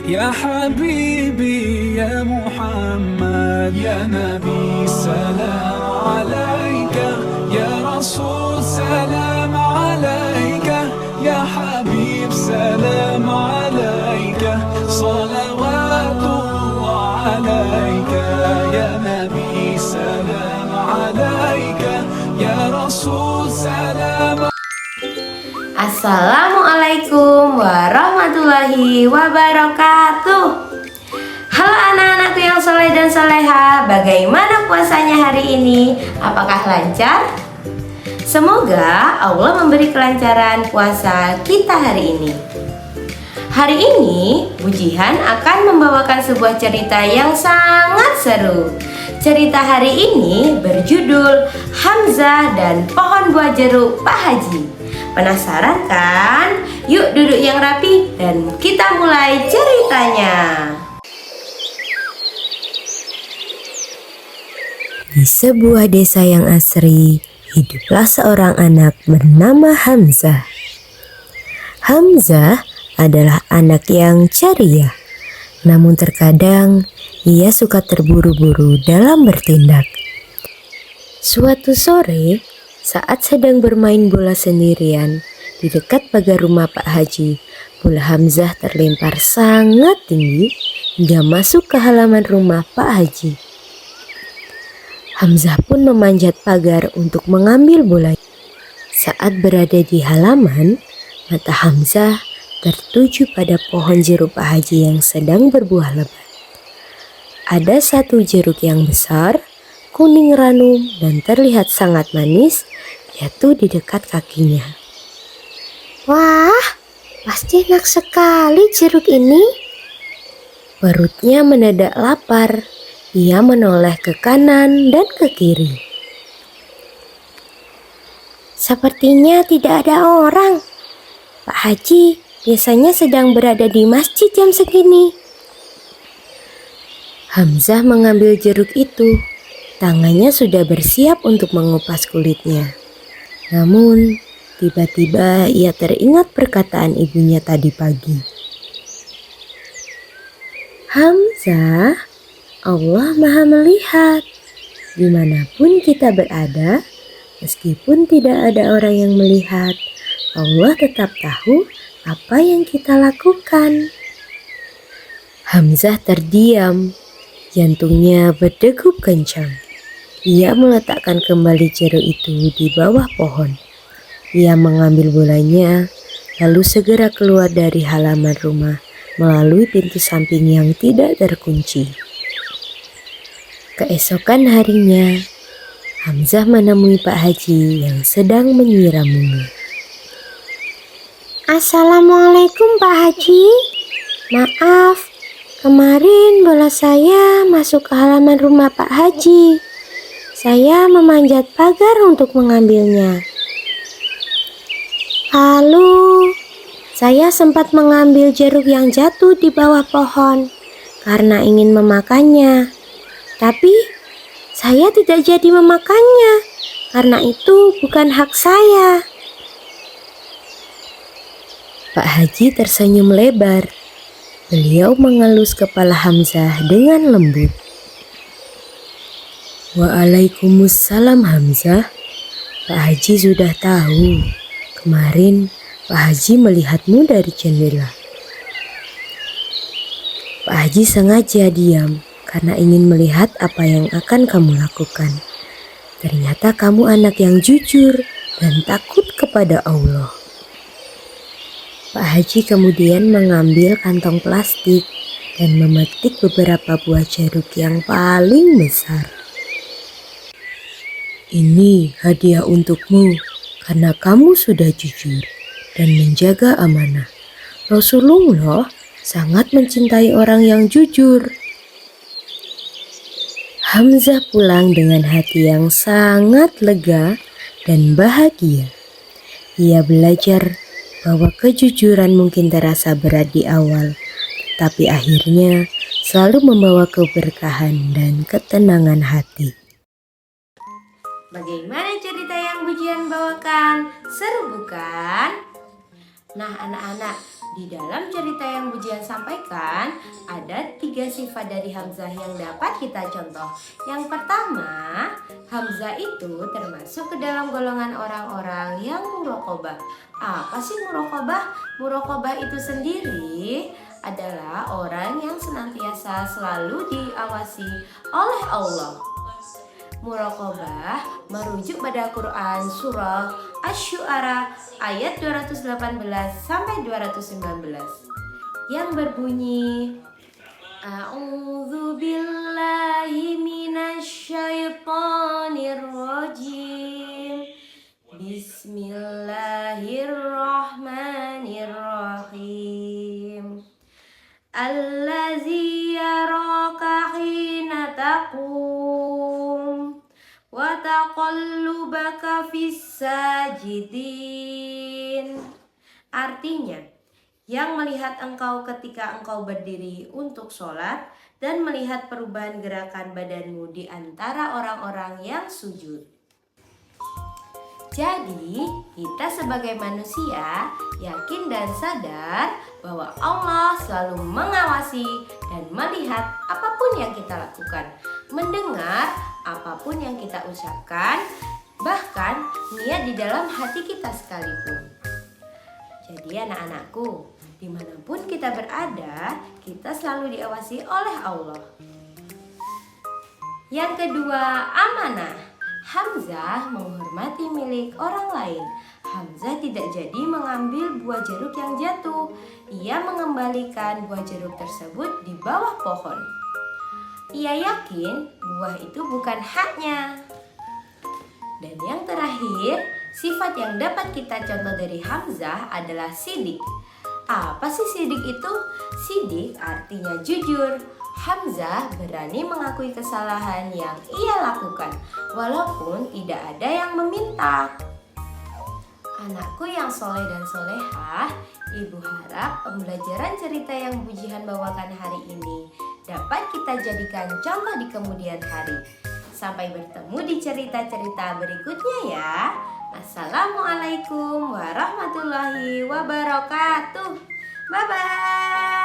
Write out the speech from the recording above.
يا حبيبي يا محمد يا نبي سلام عليك يا رسول سلام عليك يا حبيب سلام عليك صلوات الله عليك يا نبي سلام عليك يا رسول سلام. Assalamualaikum warahmatullahi wabarakatuh. Halo anak-anakku yang soleh dan soleha, bagaimana puasanya hari ini? Apakah lancar? Semoga Allah memberi kelancaran puasa kita hari ini. Hari ini Bu Jihan akan membawakan sebuah cerita yang sangat seru. Cerita hari ini berjudul Hamzah dan Pohon Buah Jeruk Pak Haji. Penasaran kan? Yuk duduk yang rapi dan kita mulai ceritanya. Di sebuah desa yang asri, hiduplah seorang anak bernama Hamzah. Hamzah adalah anak yang ceria, namun terkadang ia suka terburu-buru dalam bertindak. Suatu sore, saat sedang bermain bola sendirian di dekat pagar rumah Pak Haji, bola Hamzah terlempar sangat tinggi hingga masuk ke halaman rumah Pak Haji. Hamzah pun memanjat pagar untuk mengambil bola. Saat berada di halaman, mata Hamzah tertuju pada pohon jeruk Pak Haji yang sedang berbuah lebat. Ada satu jeruk yang besar, kuning ranum dan terlihat sangat manis jatuh di dekat kakinya. Wah, pasti enak sekali jeruk ini. Perutnya mendadak lapar. Ia menoleh ke kanan dan ke kiri. Sepertinya tidak ada orang. Pak Haji biasanya sedang berada di masjid jam segini. Hamzah mengambil jeruk itu. Tangannya sudah bersiap untuk mengupas kulitnya. Namun, tiba-tiba ia teringat perkataan ibunya tadi pagi. Hamzah, Allah Maha melihat. Dimanapun kita berada, meskipun tidak ada orang yang melihat, Allah tetap tahu apa yang kita lakukan. Hamzah terdiam, jantungnya berdegup kencang. Ia meletakkan kembali jeruk itu di bawah pohon. Ia mengambil bolanya, lalu segera keluar dari halaman rumah melalui pintu samping yang tidak terkunci. Keesokan harinya, Hamzah menemui Pak Haji yang sedang menyiramunya. Assalamualaikum Pak Haji. Maaf, kemarin bola saya masuk ke halaman rumah Pak Haji. Saya memanjat pagar untuk mengambilnya. Lalu, saya sempat mengambil jeruk yang jatuh di bawah pohon karena ingin memakannya. Tapi, saya tidak jadi memakannya karena itu bukan hak saya. Pak Haji tersenyum lebar. Beliau mengelus kepala Hamzah dengan lembut. Waalaikumsalam Hamzah. Pak Haji sudah tahu. Kemarin Pak Haji melihatmu dari jendela. Pak Haji sengaja diam karena ingin melihat apa yang akan kamu lakukan. Ternyata kamu anak yang jujur dan takut kepada Allah. Pak Haji kemudian mengambil kantong plastik dan memetik beberapa buah jeruk yang paling besar. Ini hadiah untukmu karena kamu sudah jujur dan menjaga amanah. Rasulullah sangat mencintai orang yang jujur. Hamzah pulang dengan hati yang sangat lega dan bahagia. Ia belajar bahwa kejujuran mungkin terasa berat di awal, tetapi akhirnya selalu membawa keberkahan dan ketenangan hati. Bagaimana cerita yang Bu Jihan bawakan? Seru bukan? Nah anak-anak, Di dalam cerita yang Bujian sampaikan, ada 3 sifat dari Hamzah yang dapat kita contoh. Yang pertama, Hamzah itu termasuk ke dalam golongan orang-orang yang muraqabah. Apa sih muraqabah? Muraqabah itu sendiri adalah orang yang senantiasa selalu diawasi oleh Allah. Muraqabah merujuk pada Quran surah Asy-Syu'ara ayat 218 sampai 219 yang berbunyi A'udzu billahi minasyaitonir rajim. Bismillahirrahmanirrahim. Allazi yaraka hina taqum wa taqallubaka fis sajidin. Artinya, yang melihat engkau ketika engkau berdiri untuk sholat dan melihat perubahan gerakan badanmu di antara orang-orang yang sujud. Jadi, kita sebagai manusia yakin dan sadar bahwa Allah selalu mengawasi dan melihat apapun yang kita lakukan, mendengar apapun yang kita ucapkan, bahkan niat di dalam hati kita sekalipun. Jadi anak-anakku, dimanapun kita berada, kita selalu diawasi oleh Allah. Yang kedua, amanah. Hamzah menghormati milik orang lain. Hamzah tidak jadi mengambil buah jeruk yang jatuh. Ia mengembalikan buah jeruk tersebut di bawah pohon. Ia yakin buah itu bukan haknya. Dan yang terakhir, sifat yang dapat kita contoh dari Hamzah adalah sidik. Apa sih sidik itu? Sidik artinya jujur. Hamzah berani mengakui kesalahan yang ia lakukan, walaupun tidak ada yang meminta. Anakku yang soleh dan solehah, Ibu harap pembelajaran cerita yang Bujihan bawakan hari ini dapat kita jadikan contoh di kemudian hari. Sampai bertemu di cerita-cerita berikutnya ya. Assalamualaikum warahmatullahi wabarakatuh. Bye-bye.